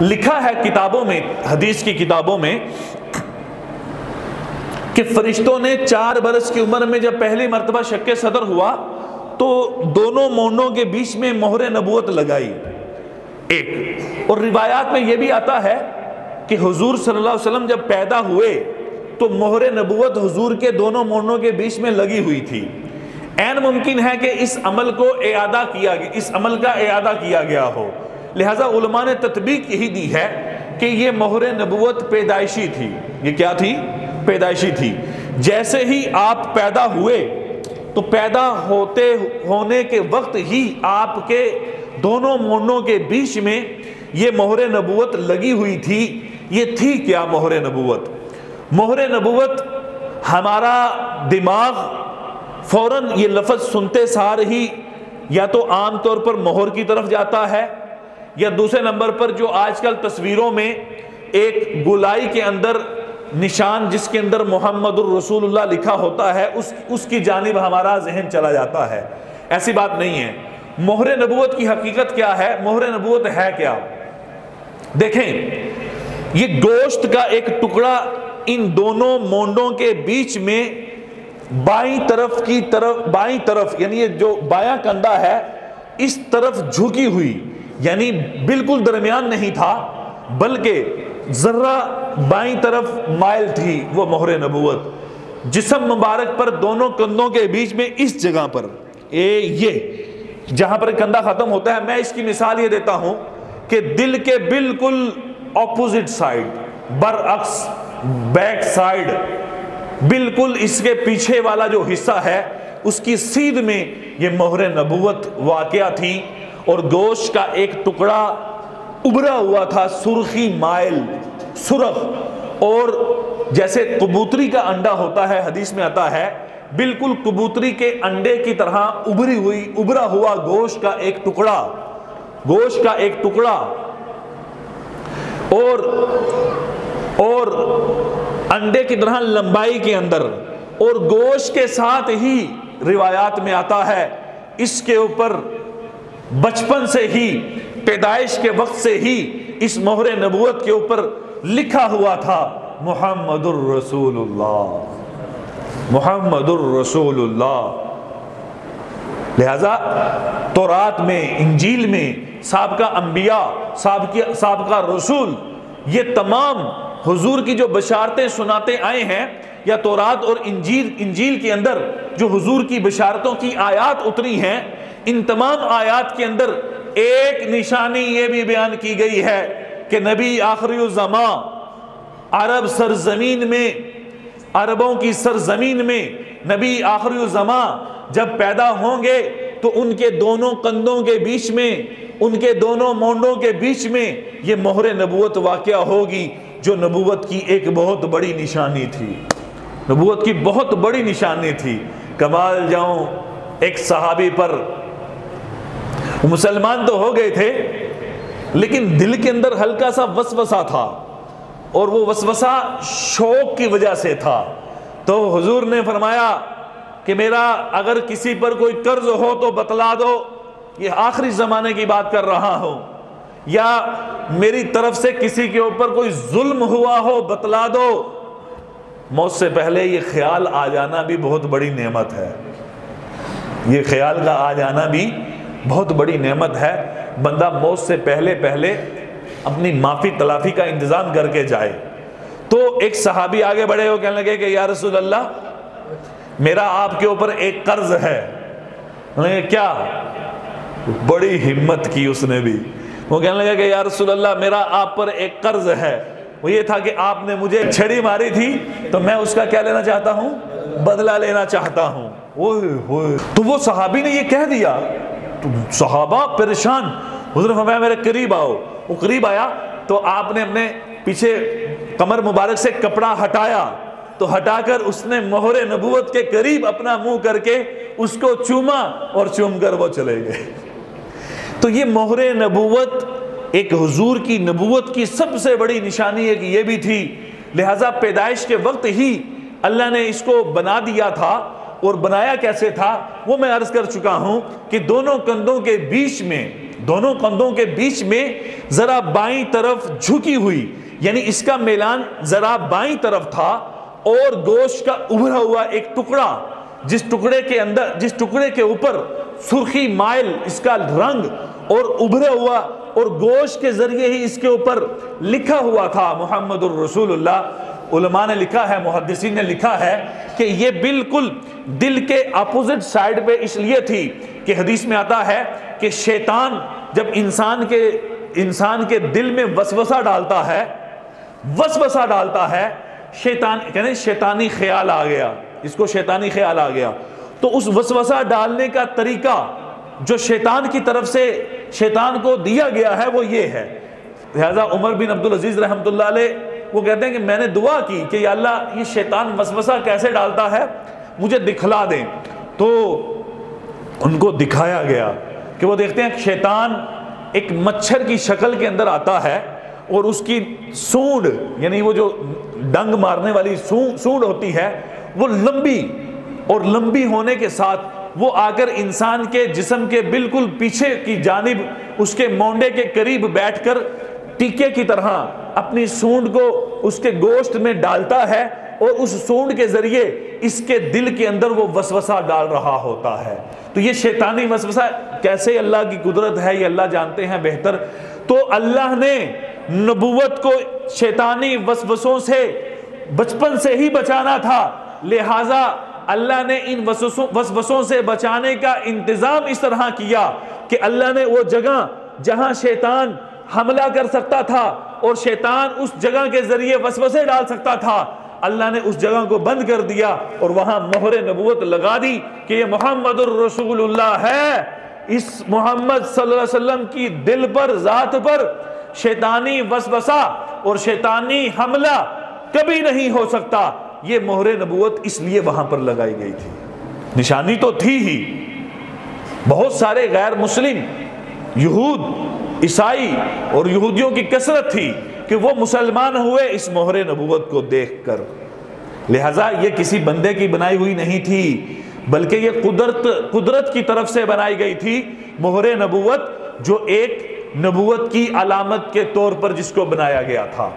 لکھا ہے کتابوں میں، حدیث کی کتابوں میں، کہ فرشتوں نے 4 برس کی عمر میں جب پہلی مرتبہ شق صدر ہوا تو دونوں مونڈوں کے بیچ میں مہر نبوت لگائی ایک۔ اور روایات میں یہ بھی آتا ہے کہ حضور صلی اللہ علیہ وسلم جب پیدا ہوئے تو مہر نبوت حضور کے دونوں مونڈوں کے بیچ میں لگی ہوئی تھی۔ عین ممکن ہے کہ اس عمل کا اعادہ کیا گیا ہو، لہذا علماء نے تطبیق یہی دی ہے کہ یہ مہر نبوت پیدائشی تھی۔ یہ کیا تھی؟ پیدائشی تھی۔ جیسے ہی آپ پیدا ہوئے تو پیدا ہونے کے وقت ہی آپ کے دونوں مونڈوں کے بیچ میں یہ مہر نبوت لگی ہوئی تھی۔ یہ تھی کیا مہر نبوت؟ مہر نبوت، ہمارا دماغ فوراً یہ لفظ سنتے سار ہی یا تو عام طور پر مہر کی طرف جاتا ہے، یا دوسرے نمبر پر جو آج کل تصویروں میں ایک گولائی کے اندر نشان جس کے اندر محمد الرسول اللہ لکھا ہوتا ہے اس کی جانب ہمارا ذہن چلا جاتا ہے۔ ایسی بات نہیں ہے۔ مہر نبوت کی حقیقت کیا ہے؟ مہر نبوت ہے کیا؟ دیکھیں، یہ گوشت کا ایک ٹکڑا ان دونوں مونڈوں کے بیچ میں بائیں طرف یعنی یہ جو بایاں کندھا ہے اس طرف جھکی ہوئی، یعنی بالکل درمیان نہیں تھا بلکہ ذرہ بائیں طرف مائل تھی، وہ مہر نبوت۔ جسم مبارک پر دونوں کندھوں کے بیچ میں اس جگہ پر یہ جہاں پر کندھا ختم ہوتا ہے، میں اس کی مثال یہ دیتا ہوں کہ دل کے بالکل اپوزٹ سائڈ، برعکس، بیک سائڈ، بالکل اس کے پیچھے والا جو حصہ ہے اس کی سیدھ میں یہ مہر نبوت واقعہ تھی، اور گوشت کا ایک ٹکڑا ابھرا ہوا تھا، سرخی مائل، سرخ، اور جیسے کبوتری کا انڈا ہوتا ہے، حدیث میں آتا ہے، بالکل کبوتری کے انڈے کی طرح ابھرا ہوا گوشت کا ایک ٹکڑا، اور انڈے کی طرح لمبائی کے اندر، اور گوشت کے ساتھ ہی روایات میں آتا ہے اس کے اوپر بچپن سے ہی، پیدائش کے وقت سے ہی اس مہر نبوت کے اوپر لکھا ہوا تھا محمد الرسول اللہ، محمد الرسول اللہ۔ لہذا تورات میں، انجیل میں سابقہ انبیاء، سابقہ رسول، یہ تمام حضور کی جو بشارتیں سناتے آئے ہیں، یا تورات اور انجیل کے اندر جو حضور کی بشارتوں کی آیات اتری ہیں، ان تمام آیات کے اندر ایک نشانی یہ بھی بیان کی گئی ہے کہ نبی آخری الزمان عربوں کی سرزمین میں نبی آخری الزمان جب پیدا ہوں گے تو ان کے دونوں کندھوں کے بیچ میں، ان کے دونوں مونڈوں کے بیچ میں یہ مہر نبوت واقعہ ہوگی، جو نبوت کی ایک بہت بڑی نشانی تھی، نبوت کی بہت بڑی نشانی تھی۔ کمال جاؤں ایک صحابی پر، مسلمان تو ہو گئے تھے لیکن دل کے اندر ہلکا سا وسوسہ تھا، اور وہ وسوسہ شوق کی وجہ سے تھا، تو حضور نے فرمایا کہ میرا اگر کسی پر کوئی قرض ہو تو بتلا دو، یہ آخری زمانے کی بات کر رہا ہوں، یا میری طرف سے کسی کے اوپر کوئی ظلم ہوا ہو بتلا دو۔ موت سے پہلے یہ خیال آ جانا بھی بہت بڑی نعمت ہے، یہ خیال کا آ جانا بھی بہت بڑی نعمت ہے۔ بندہ موت سے پہلے اپنی معافی تلافی کا انتظام کر کے جائے۔ تو ایک صحابی آگے بڑھے ہو، کہنے لگے کہ یا رسول اللہ، میرا آپ کے اوپر ایک قرض ہے۔ انہوں نے کیا؟ بڑی ہمت کی اس نے بھی، وہ کہنے لگا کہ یا رسول اللہ، میرا آپ پر ایک قرض ہے، وہ یہ تھا کہ آپ نے مجھے چھڑی ماری تھی تو میں اس کا کیا لینا چاہتا ہوں؟ بدلہ لینا چاہتا ہوں۔ تو وہ صحابی نے یہ کہہ دیا تو صحابہ پریشان۔ حضور نے فرمایا میرے قریب آؤ۔ وہ قریب آیا تو آپ نے اپنے پیچھے کمر مبارک سے کپڑا ہٹایا، تو ہٹا کر اس نے مہر نبوت کے قریب اپنا منہ کر کے اس کو چوما، اور چوم کر وہ چلے گئے۔ تو یہ مہر نبوت ایک حضور کی نبوت کی سب سے بڑی نشانی ایک یہ بھی تھی، لہٰذا پیدائش کے وقت ہی اللہ نے اس کو بنا دیا تھا۔ اور بنایا کیسے تھا وہ میں عرض کر چکا ہوں کہ دونوں کندھوں کے بیچ میں دونوں کندھوں کے بیچ میں ذرا بائیں طرف جھکی ہوئی، یعنی اس کا میلان ذرا بائیں طرف تھا، اور گوشت کا ابھرا ہوا ایک ٹکڑا، جس ٹکڑے کے اوپر سرخی مائل اس کا رنگ اور ابھرا ہوا، اور گوشت کے ذریعے ہی اس کے اوپر لکھا ہوا تھا محمد الرسول اللہ۔ علماء نے لکھا ہے، محدثین نے لکھا ہے کہ یہ بالکل دل کے اپوزٹ سائیڈ پہ اس لیے تھی کہ حدیث میں آتا ہے کہ شیطان جب انسان کے دل میں وسوسہ ڈالتا ہے، شیطانی خیال آ گیا، اس کو شیطانی خیال آ گیا، تو اس وسوسہ ڈالنے کا طریقہ جو شیطان کی طرف سے شیطان کو دیا گیا ہے وہ یہ ہے۔ لہذا عمر بن عبدالعزیز رحمۃ اللہ علیہ وہ کہتے ہیں کہ میں نے دعا کی کہ یا اللہ یہ شیطان وسوسہ کیسے ڈالتا ہے مجھے دکھلا دیں، تو ان کو دکھایا گیا کہ وہ دیکھتے ہیں کہ شیطان ایک مچھر کی شکل کے اندر آتا ہے، اور اس کی سونڈ، یعنی وہ جو ڈنگ مارنے والی سونڈ ہوتی ہے، وہ لمبی ہونے کے ساتھ وہ آ کر انسان کے جسم کے بالکل پیچھے کی جانب اس کے مونڈے کے قریب بیٹھ کر ٹیکے کی طرح اپنی سونڈ کو اس کے گوشت میں ڈالتا ہے، اور اس سونڈ کے ذریعے اس کے دل کے اندر وہ وسوسہ ڈال رہا ہوتا ہے۔ تو یہ شیطانی وسوسہ کیسے اللہ کی قدرت ہے یہ اللہ جانتے ہیں بہتر۔ تو اللہ نے نبوت کو شیطانی وسوسوں سے بچپن سے ہی بچانا تھا، لہٰذا اللہ نے ان وسوسوں سے بچانے کا انتظام اس طرح کیا کہ اللہ نے وہ جگہ جہاں شیطان حملہ کر سکتا تھا اور شیطان اس جگہ کے ذریعے وسوسے ڈال سکتا تھا، اللہ نے اس جگہ کو بند کر دیا اور وہاں مہر نبوت لگا دی کہ یہ محمد الرسول اللہ ہے۔ اس محمد صلی اللہ علیہ وسلم کی دل پر، ذات پر شیطانی وسوسہ اور شیطانی حملہ کبھی نہیں ہو سکتا۔ یہ مہر نبوت اس لیے وہاں پر لگائی گئی تھی۔ نشانی تو تھی ہی، بہت سارے غیر مسلم یہود، عیسائی اور یہودیوں کی کثرت تھی کہ وہ مسلمان ہوئے اس مہر نبوت کو دیکھ کر، لہٰذا یہ کسی بندے کی بنائی ہوئی نہیں تھی بلکہ یہ قدرت کی طرف سے بنائی گئی تھی مہر نبوت، جو ایک نبوت کی علامت کے طور پر جس کو بنایا گیا تھا۔